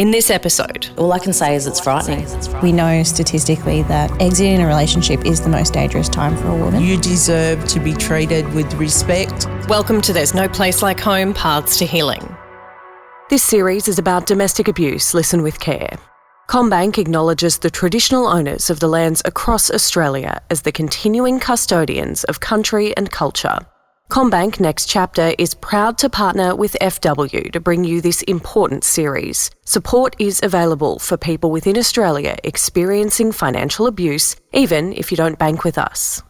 In this episode, all I can say is it's frightening. We know statistically that exiting a relationship is the most dangerous time for a woman. You deserve to be treated with respect. Welcome to There's No Place Like Home, Paths to Healing. This series is about domestic abuse. Listen with care. CommBank acknowledges the traditional owners of the lands across Australia as the continuing custodians of country and culture. CommBank Next Chapter is proud to partner with FW to bring you this important series. Support is available for people within Australia experiencing financial abuse, even if you don't bank with us.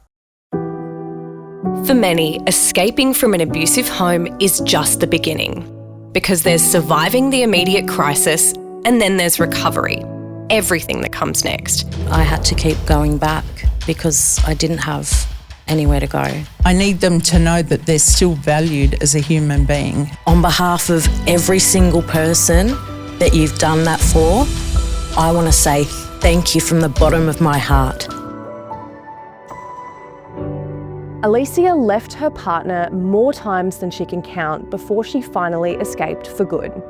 For many, escaping from an abusive home is just the beginning, because there's surviving the immediate crisis and then there's recovery, everything that comes next. I had to keep going back because I didn't have anywhere to go. I need them to know that they're still valued as a human being. On behalf of every single person that you've done that for, I want to say thank you from the bottom of my heart. Alecia left her partner more times than she can count before she finally escaped for good.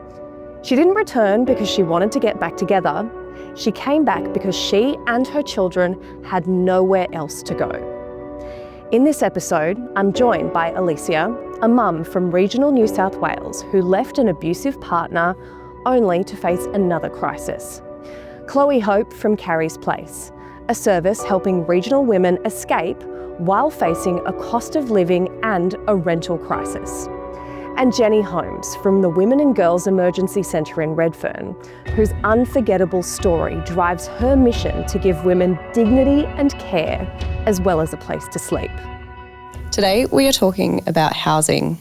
She didn't return because she wanted to get back together. She came back because she and her children had nowhere else to go. In this episode, I'm joined by Alecia, a mum from regional New South Wales who left an abusive partner only to face another crisis. Chloe Hope from Carrie's Place, a service helping regional women escape while facing a cost of living and a rental crisis. And Jenny Holmes from the Women and Girls Emergency Centre in Redfern, whose unforgettable story drives her mission to give women dignity and care, as well as a place to sleep. Today we are talking about housing.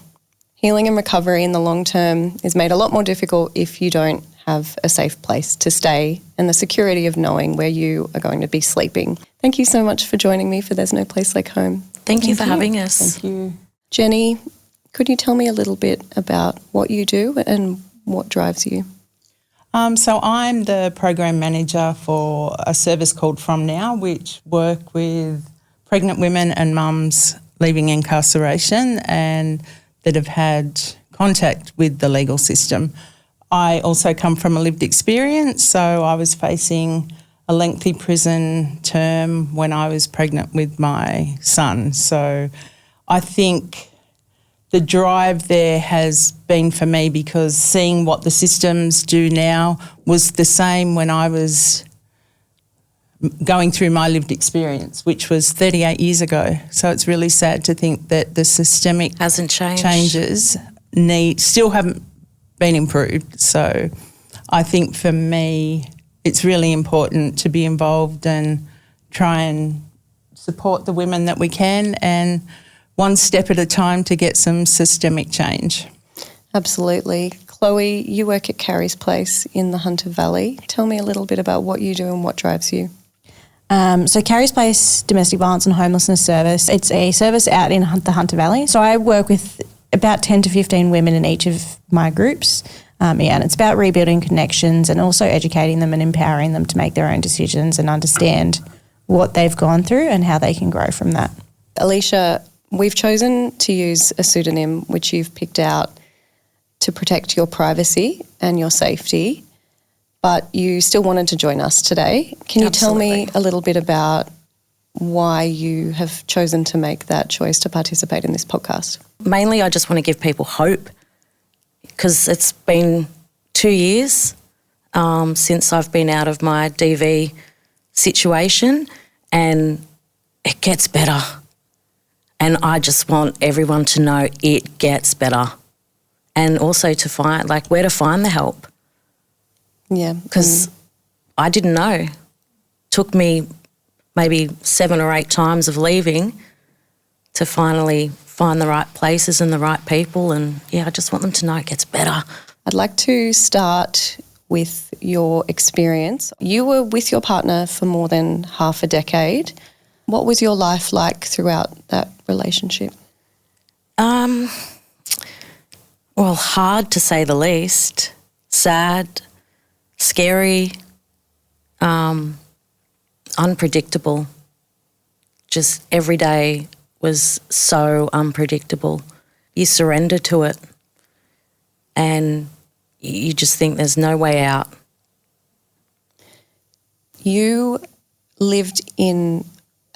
Healing and recovery in the long term is made a lot more difficult if you don't have a safe place to stay and the security of knowing where you are going to be sleeping. Thank you so much for joining me for There's No Place Like Home. Thank you for having us. Thank you. Jenny, could you tell me a little bit about what you do and what drives you? So I'm the program manager for a service called From Now, which work with pregnant women and mums leaving incarceration and that have had contact with the legal system. I also come from a lived experience, so I was facing a lengthy prison term when I was pregnant with my son. So I think the drive there has been for me because seeing what the systems do now was the same when I was going through my lived experience, which was 38 years ago. So it's really sad to think that the systemic hasn't changed. Changes still haven't been improved. So I think for me it's really important to be involved and try and support the women that we can and one step at a time to get some systemic change. Absolutely. Chloe, you work at Carrie's Place in the Hunter Valley. Tell me a little bit about what you do and what drives you. So Carrie's Place Domestic Violence and Homelessness Service, it's a service out in the Hunter Valley. So I work with about 10 to 15 women in each of my groups. And it's about rebuilding connections and also educating them and empowering them to make their own decisions and understand what they've gone through and how they can grow from that. Alecia, we've chosen to use a pseudonym which you've picked out to protect your privacy and your safety, but you still wanted to join us today. Can you tell me a little bit about why you have chosen to make that choice to participate in this podcast? Mainly I just want to give people hope because it's been 2 years since I've been out of my DV situation and it gets better. And I just want everyone to know it gets better and also to find, where to find the help. Yeah. Because I didn't know. Took me maybe 7 or 8 times of leaving to finally find the right places and the right people. And, I just want them to know it gets better. I'd like to start with your experience. You were with your partner for more than half a decade. What was your life like throughout that relationship? Well, hard to say the least. Sad, scary, unpredictable. Just every day was so unpredictable. You surrender to it and you just think there's no way out. You lived in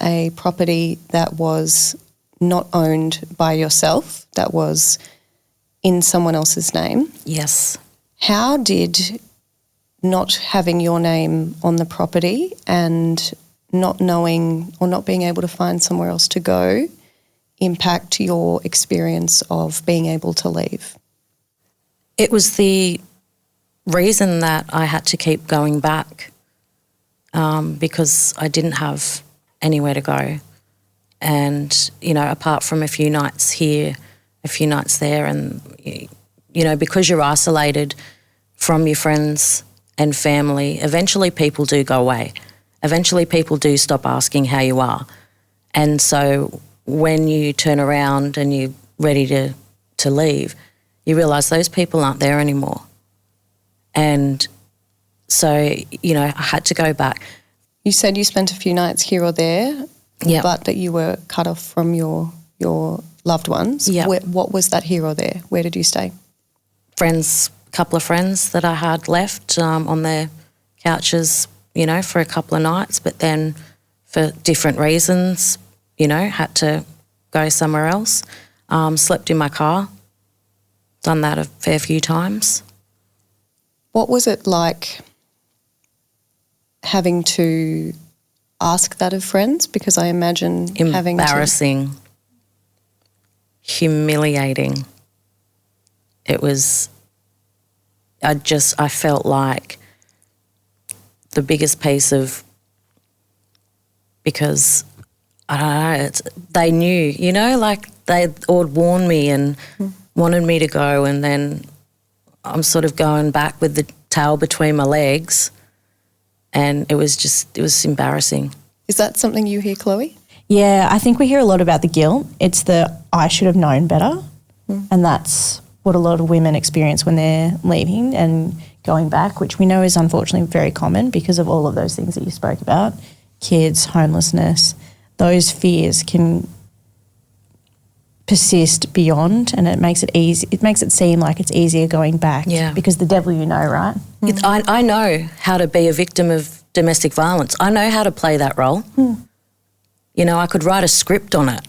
a property that was not owned by yourself, that was in someone else's name. Yes. How did not having your name on the property and not knowing or not being able to find somewhere else to go impact your experience of being able to leave? It was the reason that I had to keep going back because I didn't have anywhere to go. And, apart from a few nights here, a few nights there, and, because you're isolated from your friends and family, eventually people do go away. Eventually people do stop asking how you are. And so when you turn around and you're ready to leave, you realise those people aren't there anymore. And so, I had to go back. You said you spent a few nights here or there, but that you were cut off from your loved ones. Yeah. What was that here or there? Where did you stay? Friends, a couple of friends that I had left on their couches, for a couple of nights, but then for different reasons, had to go somewhere else. Slept in my car, done that a fair few times. What was it like having to ask that of friends? Because I imagine having to... Embarrassing, humiliating. It was... I felt like the biggest piece of... Because, I don't know, they knew, they would warn me and wanted me to go, and then I'm sort of going back with the tail between my legs, and it was embarrassing. Is that something you hear, Chloe? Yeah, I think we hear a lot about the guilt. It's the I should have known better, and that's what a lot of women experience when they're leaving and going back, which we know is unfortunately very common because of all of those things that you spoke about, kids, homelessness. Those fears can persist beyond, and it makes it easy. It makes it seem like it's easier going back because the devil you know, right? I know how to be a victim of domestic violence. I know how to play that role. I could write a script on it.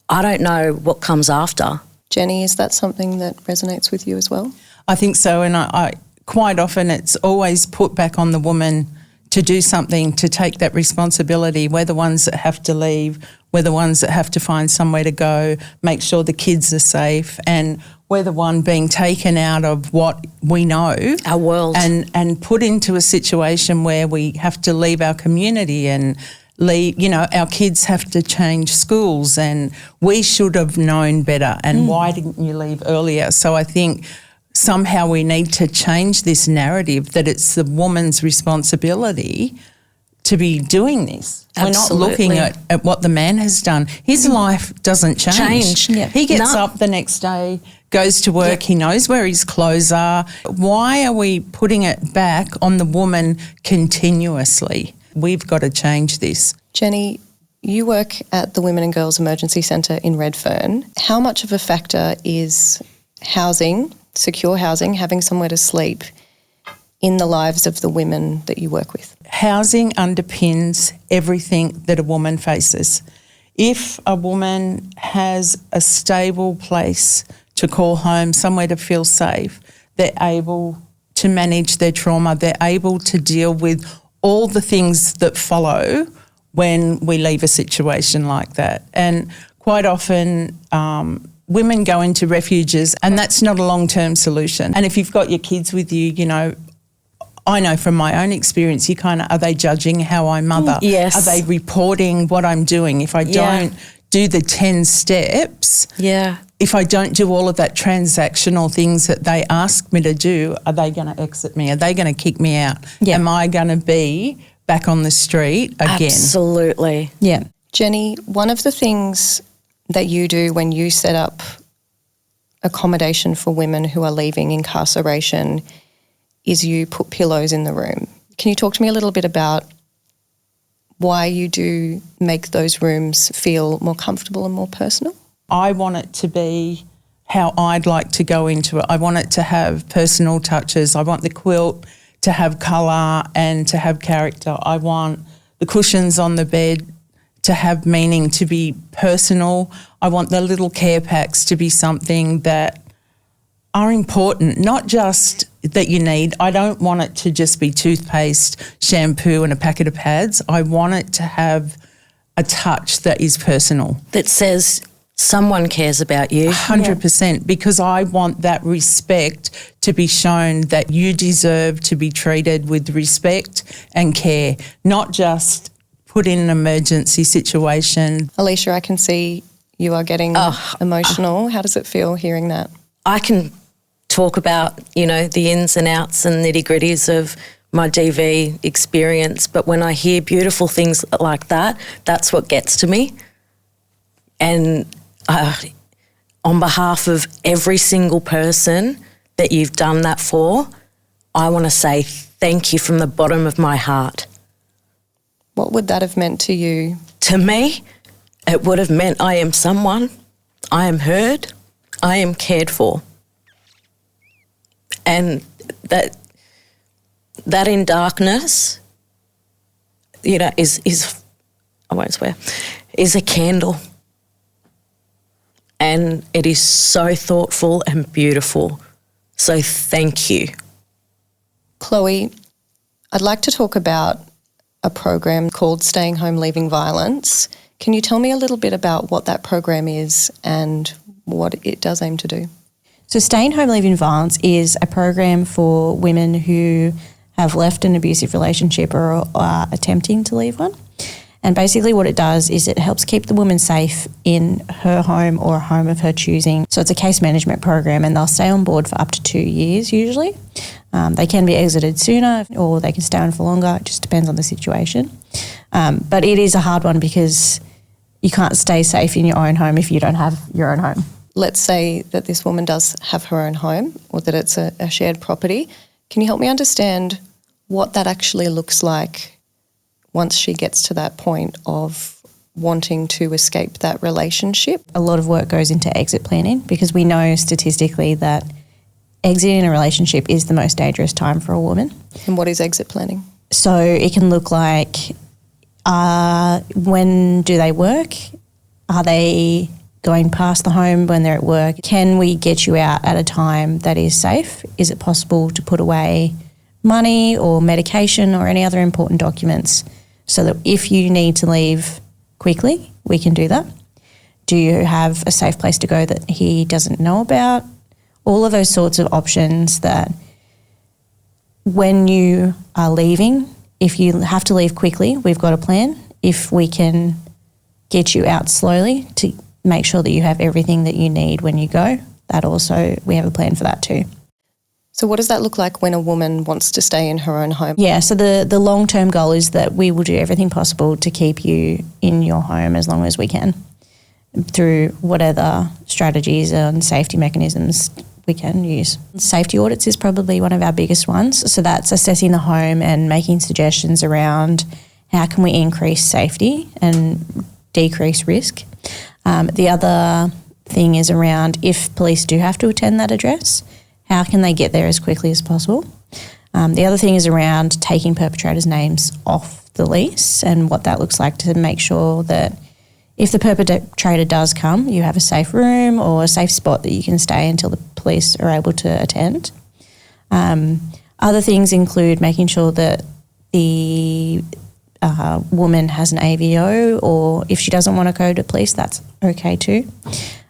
I don't know what comes after. Jenny, is that something that resonates with you as well? I think so, and I quite often it's always put back on the woman to do something, to take that responsibility. We're the ones that have to leave. We're the ones that have to find somewhere to go, make sure the kids are safe, and we're the one being taken out of what we know. Our world. And put into a situation where we have to leave our community and leave, our kids have to change schools, and we should have known better. And why didn't you leave earlier? So I think somehow we need to change this narrative that it's the woman's responsibility to be doing this. Absolutely. We're not looking at what the man has done. His life doesn't change. Yeah. He gets up the next day, goes to work, he knows where his clothes are. Why are we putting it back on the woman continuously? We've got to change this. Jenny, you work at the Women and Girls Emergency Centre in Redfern. How much of a factor is housing, secure housing, having somewhere to sleep in the lives of the women that you work with? Housing underpins everything that a woman faces. If a woman has a stable place to call home, somewhere to feel safe, they're able to manage their trauma, they're able to deal with all the things that follow when we leave a situation like that. And quite often women go into refuges, and that's not a long-term solution. And if you've got your kids with you, I know from my own experience, are they judging how I mother? Yes. Are they reporting what I'm doing? If I don't do the 10 steps, if I don't do all of that transactional things that they ask me to do, are they going to exit me? Are they going to kick me out? Yeah. Am I going to be back on the street again? Absolutely. Yeah. Jenny, one of the things that you do when you set up accommodation for women who are leaving incarceration is you put pillows in the room. Can you talk to me a little bit about why you do make those rooms feel more comfortable and more personal? I want it to be how I'd like to go into it. I want it to have personal touches. I want the quilt to have colour and to have character. I want the cushions on the bed to have meaning, to be personal. I want the little care packs to be something that are important, not just that you need. I don't want it to just be toothpaste, shampoo and a packet of pads. I want it to have a touch that is personal. That says someone cares about you. 100%, because I want that respect to be shown, that you deserve to be treated with respect and care, not just put in an emergency situation. Alecia, I can see you are getting emotional. How does it feel hearing that? I can talk about, the ins and outs and nitty-gritties of my DV experience, but when I hear beautiful things like that, that's what gets to me. And on behalf of every single person that you've done that for, I want to say thank you from the bottom of my heart. What would that have meant to you? To me, it would have meant I am someone, I am heard, I am cared for. And that in darkness, is I won't swear, is a candle. And it is so thoughtful and beautiful. So thank you. Chloe, I'd like to talk about a program called Staying Home Leaving Violence. Can you tell me a little bit about what that program is and what it does aim to do? So Staying Home Leaving Violence is a program for women who have left an abusive relationship or are attempting to leave one. And basically what it does is it helps keep the woman safe in her home or a home of her choosing. So it's a case management program, and they'll stay on board for up to 2 years usually. They can be exited sooner or they can stay on for longer. It just depends on the situation. But it is a hard one because you can't stay safe in your own home if you don't have your own home. Let's say that this woman does have her own home, or that it's a shared property. Can you help me understand what that actually looks like once she gets to that point of wanting to escape that relationship? A lot of work goes into exit planning because we know statistically that exiting a relationship is the most dangerous time for a woman. And what is exit planning? So it can look like when do they work? Are they going past the home when they're at work? Can we get you out at a time that is safe? Is it possible to put away money or medication or any other important documents so that if you need to leave quickly, we can do that? Do you have a safe place to go that he doesn't know about? All of those sorts of options that when you are leaving, if you have to leave quickly, we've got a plan. If we can get you out slowly to make sure that you have everything that you need when you go, that also, we have a plan for that too. So what does that look like when a woman wants to stay in her own home? Yeah, so the long-term goal is that we will do everything possible to keep you in your home as long as we can through whatever strategies and safety mechanisms we can use. Safety audits is probably one of our biggest ones. So that's assessing the home and making suggestions around how can we increase safety and decrease risk. The other thing is around if police do have to attend that address, how can they get there as quickly as possible? The other thing is around taking perpetrators' names off the lease and what that looks like to make sure that if the perpetrator does come, you have a safe room or a safe spot that you can stay until the police are able to attend. Other things include making sure that the woman has an AVO, or if she doesn't want to go to police, that's okay too.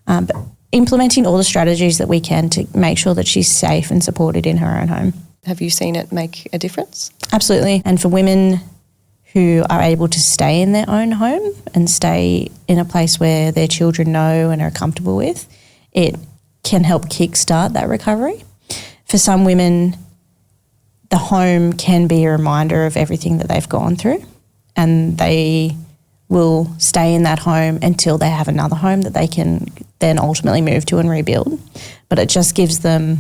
But implementing all the strategies that we can to make sure that she's safe and supported in her own home. Have you seen it make a difference? Absolutely. And for women who are able to stay in their own home and stay in a place where their children know and are comfortable with, it can help kickstart that recovery. For some women, the home can be a reminder of everything that they've gone through, and they will stay in that home until they have another home that they can then ultimately move to and rebuild. But it just gives them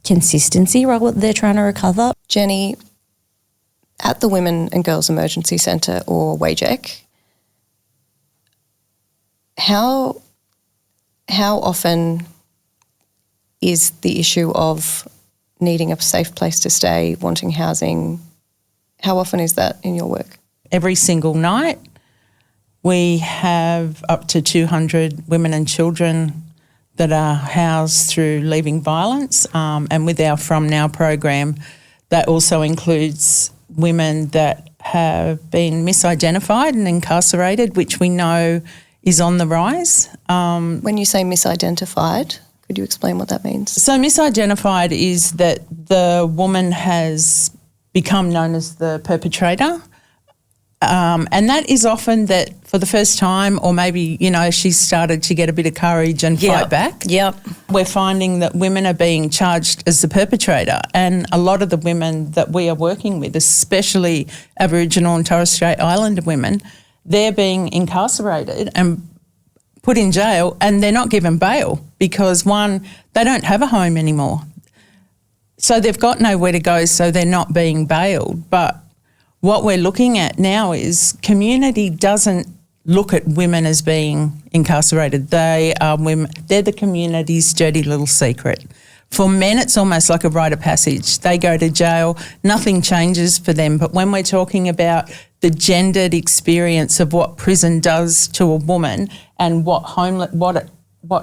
consistency while they're trying to recover. Jenny, at the Women and Girls Emergency Centre, or WAGEC, how often is the issue of needing a safe place to stay, wanting housing. How often is that in your work? Every single night. We have up to 200 women and children that are housed through Leaving Violence, and with our From Now program, that also includes women that have been misidentified and incarcerated, which we know is on the rise. When you say misidentified, could you explain what that means? So misidentified is that the woman has become known as the perpetrator. And that is often that for the first time, or maybe, she's started to get a bit of courage and fight back. Yep. We're finding that women are being charged as the perpetrator, and a lot of the women that we are working with, especially Aboriginal and Torres Strait Islander women, they're being incarcerated and put in jail, and they're not given bail because, one, they don't have a home anymore. So they've got nowhere to go, so they're not being bailed. But what we're looking at now is community doesn't look at women as being incarcerated. They are women. They're the community's dirty little secret. For men, it's almost like a rite of passage. They go to jail, nothing changes for them. But when we're talking about the gendered experience of what prison does to a woman and what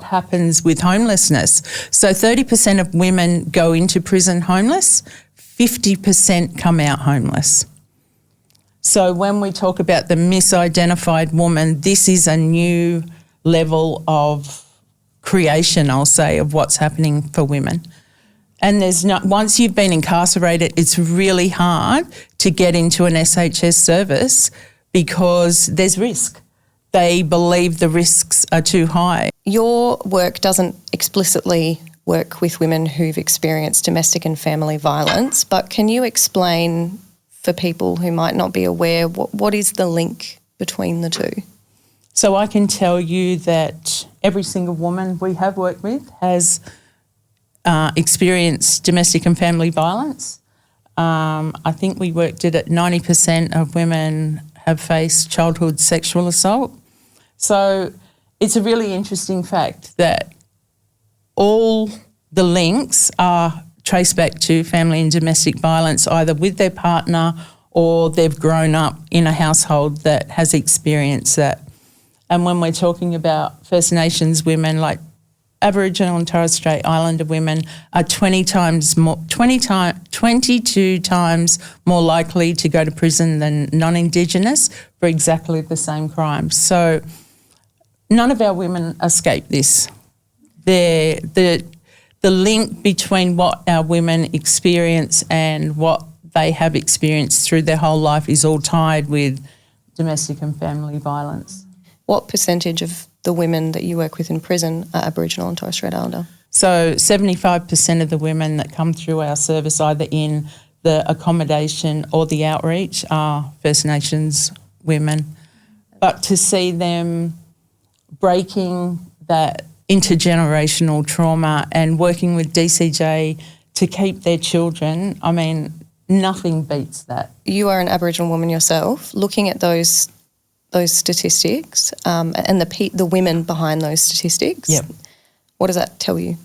happens with homelessness. So 30% of women go into prison homeless, 50% come out homeless. So when we talk about the misidentified woman, this is a new level of creation, I'll say, of what's happening for women. And once you've been incarcerated, it's really hard to get into an SHS service because there's risk. They believe the risks are too high. Your work doesn't explicitly work with women who've experienced domestic and family violence, but can you explain for people who might not be aware, what is the link between the two? So I can tell you that every single woman we have worked with has experienced domestic and family violence. I think we worked it at 90% of women have faced childhood sexual assault. So it's a really interesting fact that all the links are traced back to family and domestic violence, either with their partner or they've grown up in a household that has experienced that. And when we're talking about First Nations women, like Aboriginal and Torres Strait Islander women are 22 times more likely to go to prison than non-Indigenous for exactly the same crimes. So none of our women escape this. The link between what our women experience and what they have experienced through their whole life is all tied with domestic and family violence. What percentage of the women that you work with in prison are Aboriginal and Torres Strait Islander? So 75% of the women that come through our service, either in the accommodation or the outreach, are First Nations women. But to see them breaking that intergenerational trauma and working with DCJ to keep their children, I mean, nothing beats that. You are an Aboriginal woman yourself. Looking at those statistics and the women behind those statistics, yep. What does that tell you?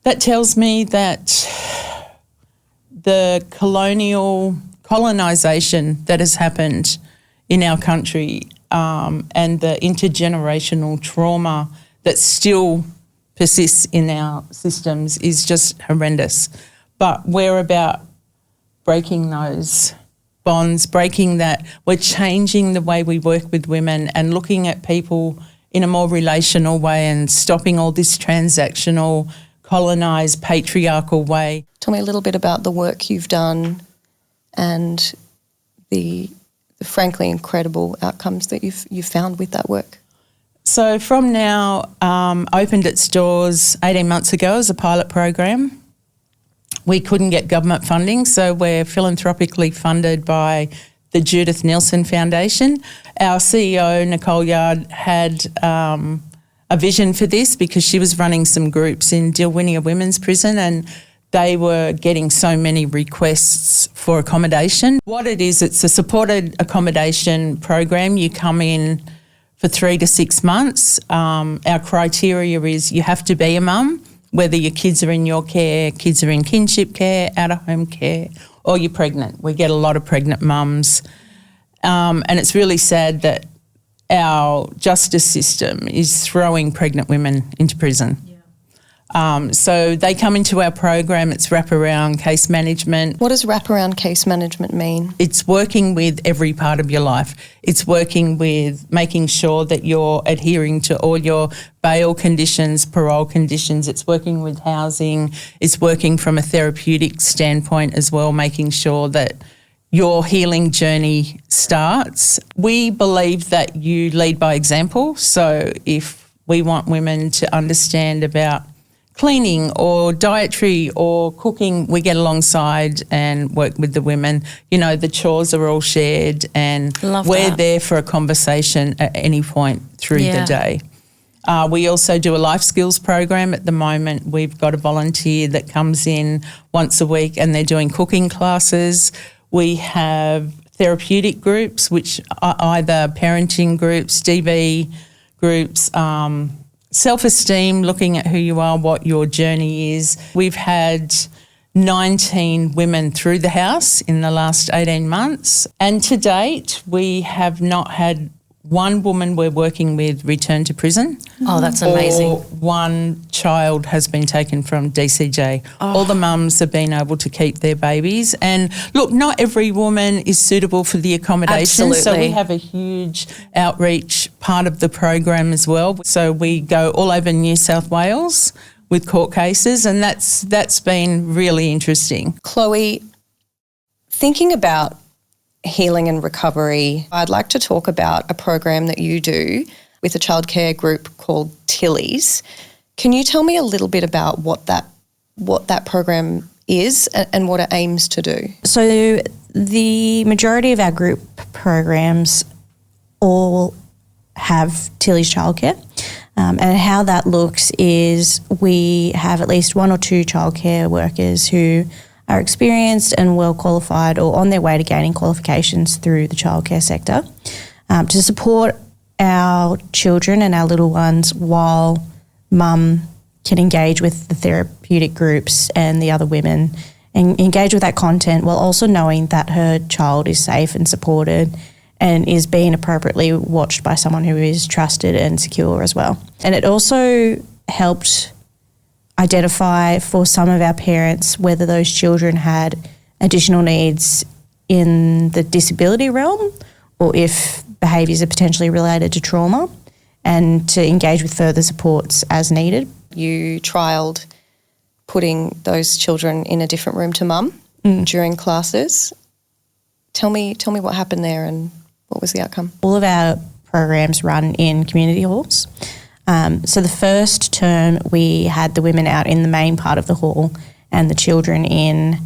That tells me that the colonisation that has happened in our country and the intergenerational trauma that still persists in our systems is just horrendous. But we're about breaking those bonds, breaking that. We're changing the way we work with women and looking at people in a more relational way and stopping all this transactional, colonised, patriarchal way. Tell me a little bit about the work you've done and the frankly incredible outcomes that you've found with that work. So From Now opened its doors 18 months ago as a pilot program. We couldn't get government funding, so we're philanthropically funded by the Judith Neilson Foundation. Our CEO, Nicole Yard, had a vision for this because she was running some groups in Dilwinia Women's Prison and they were getting so many requests for accommodation. What it is, it's a supported accommodation program. You come in for 3 to 6 months. Our criteria is you have to be a mum whether your kids are in your care, kids are in kinship care, out-of-home care, or you're pregnant. We get a lot of pregnant mums. And it's really sad that our justice system is throwing pregnant women into prison. So they come into our program, it's wraparound case management. What does wraparound case management mean? It's working with every part of your life. It's working with making sure that you're adhering to all your bail conditions, parole conditions. It's working with housing. It's working from a therapeutic standpoint as well, making sure that your healing journey starts. We believe that you lead by example. So if we want women to understand about cleaning or dietary or cooking, we get alongside and work with the women. You know, the chores are all shared and we're there for a conversation at any point through the day. We also do a life skills program at the moment. We've got a volunteer that comes in once a week and they're doing cooking classes. We have therapeutic groups, which are either parenting groups, DV groups, self-esteem, looking at who you are, what your journey is. We've had 19 women through the house in the last 18 months. And to date, we have not had one woman we're working with return to prison. Oh, that's amazing. Or one child has been taken from DCJ. All the mums have been able to keep their babies. And look, not every woman is suitable for the accommodation. Absolutely. So we have a huge outreach part of the program as well. So we go all over New South Wales with court cases, and that's been really interesting. Chloe, thinking about healing and recovery, I'd like to talk about a program that you do with a childcare group called Tilly's. Can you tell me a little bit about what that program is and what it aims to do? So the majority of our group programs all have Tilly's childcare. And how that looks is we have at least one or two childcare workers who are experienced and well qualified or on their way to gaining qualifications through the childcare sector to support our children and our little ones while mum can engage with the therapeutic groups and the other women and engage with that content while also knowing that her child is safe and supported and is being appropriately watched by someone who is trusted and secure as well. And it also helped identify for some of our parents whether those children had additional needs in the disability realm or if behaviours are potentially related to trauma, and to engage with further supports as needed. You trialled putting those children in a different room to mum during classes. Tell me what happened there and what was the outcome? All of our programs run in community halls. So the first term we had the women out in the main part of the hall and the children in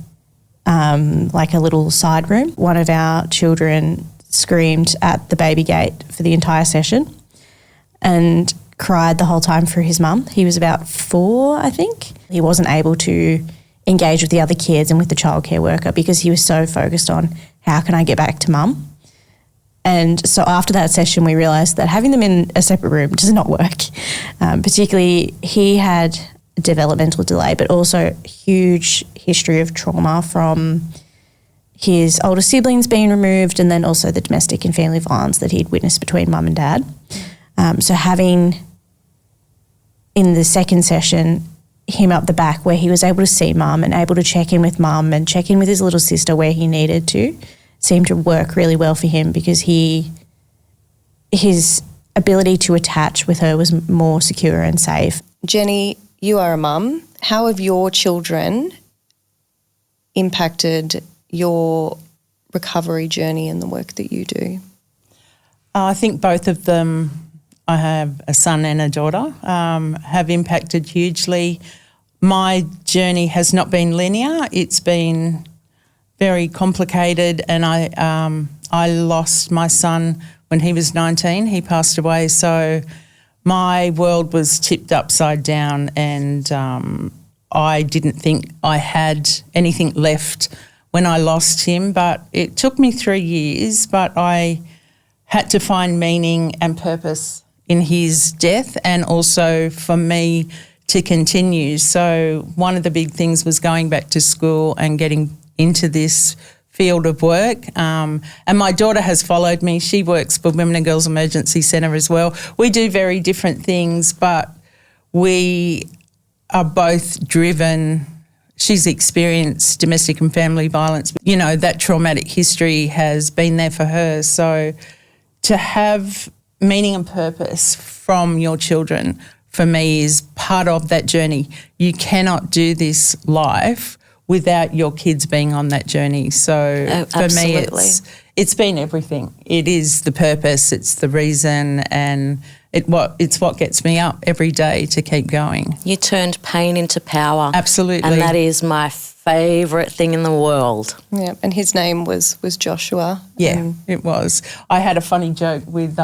like a little side room. One of our children screamed at the baby gate for the entire session and cried the whole time for his mum. He was about 4, I think. He wasn't able to engage with the other kids and with the childcare worker because he was so focused on how can I get back to mum. And so after that session, we realised that having them in a separate room does not work. Particularly, he had a developmental delay, but also a huge history of trauma from his older siblings being removed and then also the domestic and family violence that he'd witnessed between mum and dad. So having, in the second session, him up the back where he was able to see mum and able to check in with mum and check in with his little sister where he needed to, seemed to work really well for him because his ability to attach with her was more secure and safe. Jenny, you are a mum. How have your children impacted your recovery journey and the work that you do? I think both of them, I have a son and a daughter, have impacted hugely. My journey has not been linear. It's been very complicated, and I lost my son when he was 19. He passed away, so my world was tipped upside down, and I didn't think I had anything left when I lost him. But it took me 3 years, but I had to find meaning and purpose in his death, and also for me to continue. So one of the big things was going back to school and getting into this field of work. And my daughter has followed me. She works for Women and Girls Emergency Centre as well. We do very different things, but we are both driven. She's experienced domestic and family violence. You know, that traumatic history has been there for her. So to have meaning and purpose from your children, for me, is part of that journey. You cannot do this life without your kids being on that journey. So for me, it's been everything. It is the purpose, it's the reason, and it's what gets me up every day to keep going. You turned pain into power. Absolutely. And that is my favourite thing in the world. Yeah, and his name was Joshua. Yeah, it was. I had a funny joke with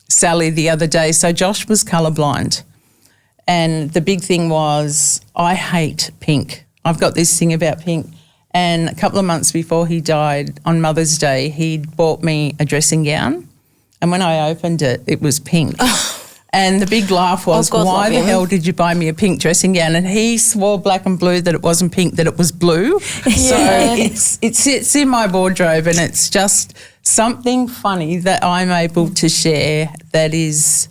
Sally the other day. So Josh was colourblind, and the big thing was, I hate pink. I've got this thing about pink. And a couple of months before he died, on Mother's Day, he'd bought me a dressing gown. And when I opened it, it was pink. And the big laugh was, why the hell did you buy me a pink dressing gown? And he swore black and blue that it wasn't pink, that it was blue. Yeah. So it sits in my wardrobe, and it's just something funny that I'm able to share that is...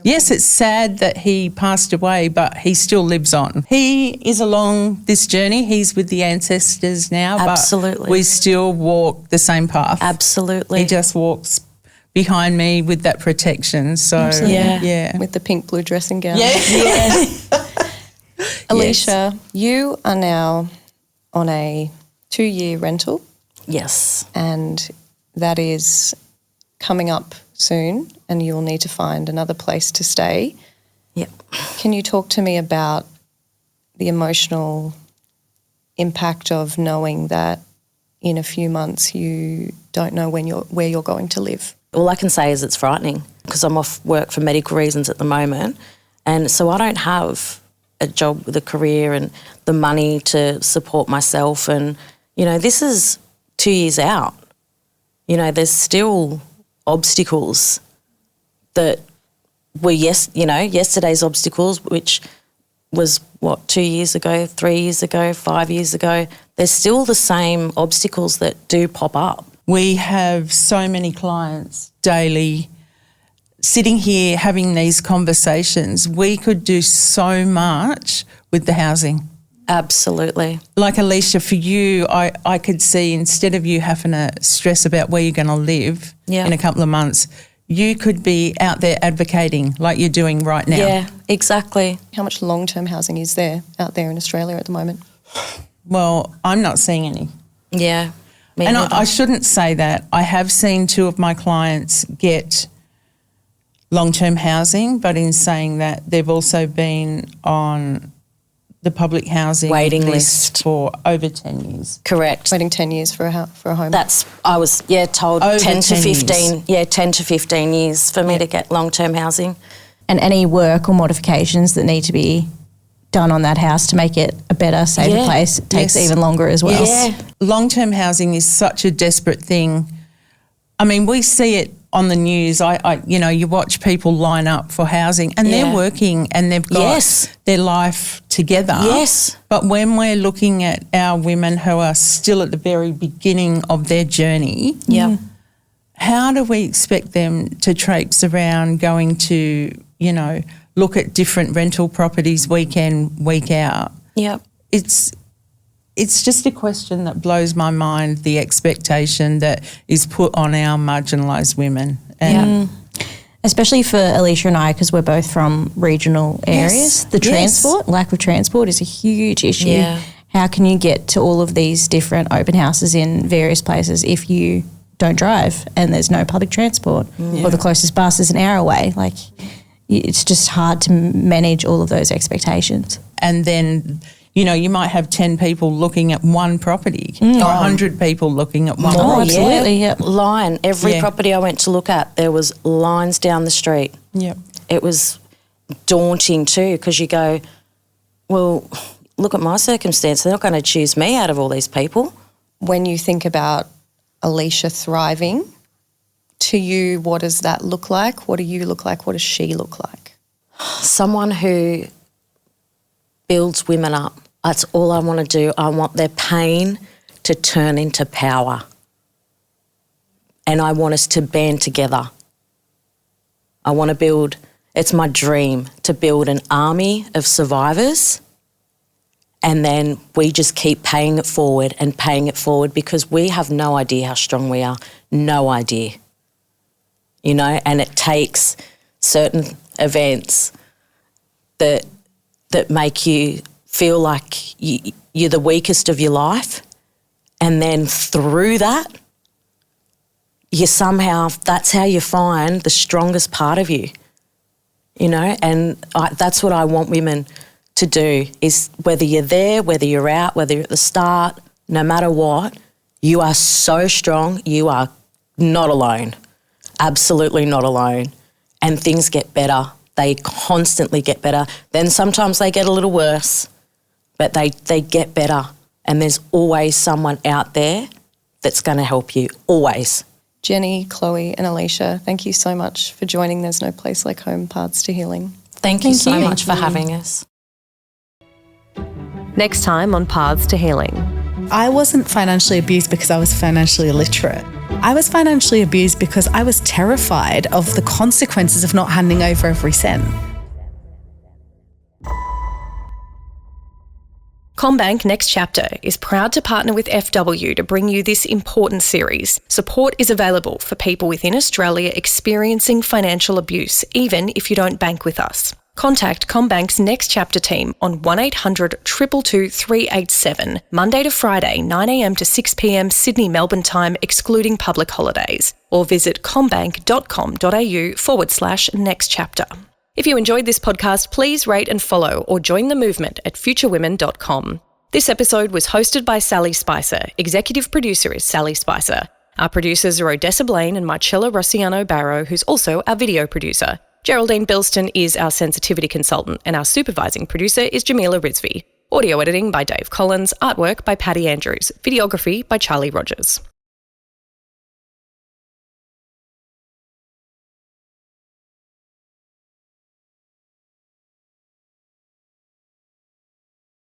Yes, it's sad that he passed away, but he still lives on. He is along this journey. He's with the ancestors now. Absolutely. But we still walk the same path. Absolutely. He just walks behind me with that protection. So, yeah. With the pink blue dressing gown. Yeah. Alecia, you are now on a 2-year rental. Yes. And that is coming up soon, and you'll need to find another place to stay. Yep. Can you talk to me about the emotional impact of knowing that in a few months you don't know where you're going to live? All I can say is it's frightening, because I'm off work for medical reasons at the moment, and so I don't have a job with a career and the money to support myself. And, you know, this is 2 years out. You know, there's still obstacles that were yesterday's obstacles, which was 2 years ago, 3 years ago, 5 years ago. There's still the same obstacles that do pop up. We have so many clients daily sitting here having these conversations. We could do so much with the housing. Absolutely. Like Alecia, for you, I could see, instead of you having to stress about where you're going to live in a couple of months, you could be out there advocating like you're doing right now. Yeah, exactly. How much long-term housing is there out there in Australia at the moment? Well, I'm not seeing any. Yeah. And I shouldn't say that. I have seen 2 of my clients get long-term housing, but in saying that, they've also been on the public housing waiting list for over 10 years. Correct. Waiting 10 years for a home. I was told over 10 to 15. years. 10 to 15 years for me to get long-term housing. And any work or modifications that need to be done on that house to make it a better, safer place takes even longer as well. Yeah. Long-term housing is such a desperate thing. I mean, we see it on the news. You watch people line up for housing, and they're working and they've got their life together. Yes. But when we're looking at our women who are still at the very beginning of their journey, how do we expect them to traipse around going to, look at different rental properties week in, week out? Yep. It's just a question that blows my mind, the expectation that is put on our marginalised women. And Especially for Alecia and I, because we're both from regional areas. The lack of transport is a huge issue. Yeah. How can you get to all of these different open houses in various places if you don't drive and there's no public transport or the closest bus is an hour away? Like, it's just hard to manage all of those expectations. And then, you might have 10 people looking at one property or 100 people looking at one property. Absolutely, yeah. Line. Every property I went to look at, there was lines down the street. Yep. It was daunting too, because you go, well, look at my circumstance. They're not going to choose me out of all these people. When you think about Alecia thriving, to you, what does that look like? What do you look like? What does she look like? Someone who builds women up. That's all I want to do. I want their pain to turn into power. And I want us to band together. I want to build, it's my dream to build an army of survivors, and then we just keep paying it forward because we have no idea how strong we are. No idea. You know, and it takes certain events that make you feel like you're the weakest of your life, and then through that, that's how you find the strongest part of you, you know, and that's what I want women to do, is whether you're there, whether you're out, whether you're at the start, no matter what, you are so strong, you are not alone, absolutely not alone, and things get better. They constantly get better. Then sometimes they get a little worse, but they get better, and there's always someone out there that's going to help you, always. Jenny, Chloe and Alecia, thank you so much for joining There's No Place Like Home, Paths to Healing. Thank you so much for having us. Next time on Paths to Healing. I wasn't financially abused because I was financially illiterate. I was financially abused because I was terrified of the consequences of not handing over every cent. CommBank Next Chapter is proud to partner with FW to bring you this important series. Support is available for people within Australia experiencing financial abuse, even if you don't bank with us. Contact CommBank's Next Chapter team on 1800 222 387, Monday to Friday, 9am to 6pm Sydney, Melbourne time, excluding public holidays, or visit commbank.com.au/next chapter. If you enjoyed this podcast, please rate and follow or join the movement at futurewomen.com. This episode was hosted by Sally Spicer. Executive producer is Sally Spicer. Our producers are Odessa Blaine and Marcella Rossiano Barrow, who's also our video producer. Geraldine Bilston is our sensitivity consultant, and our supervising producer is Jamila Rizvi. Audio editing by Dave Collins, artwork by Patty Andrews, videography by Charlie Rogers.